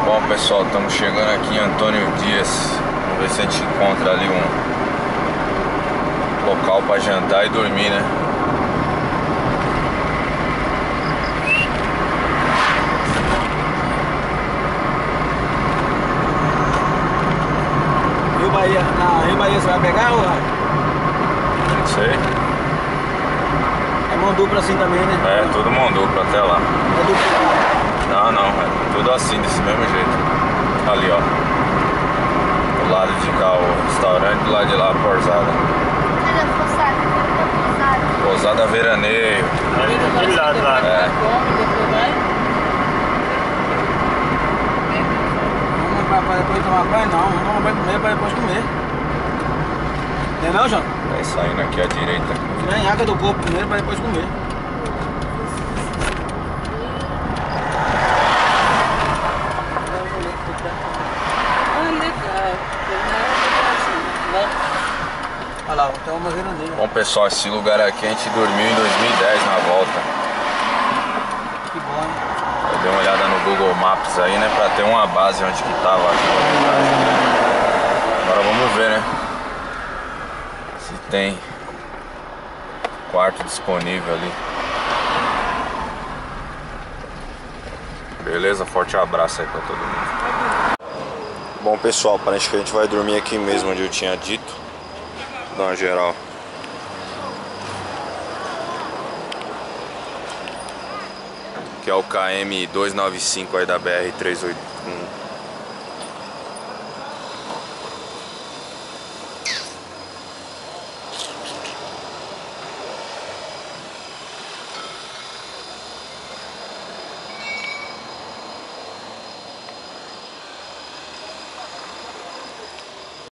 Bom, pessoal, estamos chegando aqui em Antônio Dias. Vamos ver se a gente encontra ali um local para jantar e dormir, né? Rio Bahia, na Rio Bahia você vai pegar ou vai? Não sei. É mão dupla assim também, né? É, tudo mão dupla até lá. É dupla. Não, não, é tudo assim, desse mesmo jeito. Ali, ó. Do lado de cá o restaurante, do lado de lá a pousada. Pousada Veraneio. Aquele lado lá. É. Vamos pra depois tomar banho? Não, vamos tomar banho primeiro pra depois comer. Não é não, João? Vai saindo aqui à direita. Tirar em água do corpo primeiro pra depois comer. Olha lá, tem uma veraneira. Bom, pessoal, esse lugar aqui a gente dormiu em 2010 na volta. Que bom, hein? Eu dei uma olhada no Google Maps aí, né, pra ter uma base onde que tava. Agora vamos ver, né, se tem quarto disponível ali. Beleza? Forte abraço aí pra todo mundo. Bom, pessoal, parece que a gente vai dormir aqui mesmo onde eu tinha dito. Vou dar uma geral. Que é o KM 295 aí da BR 381.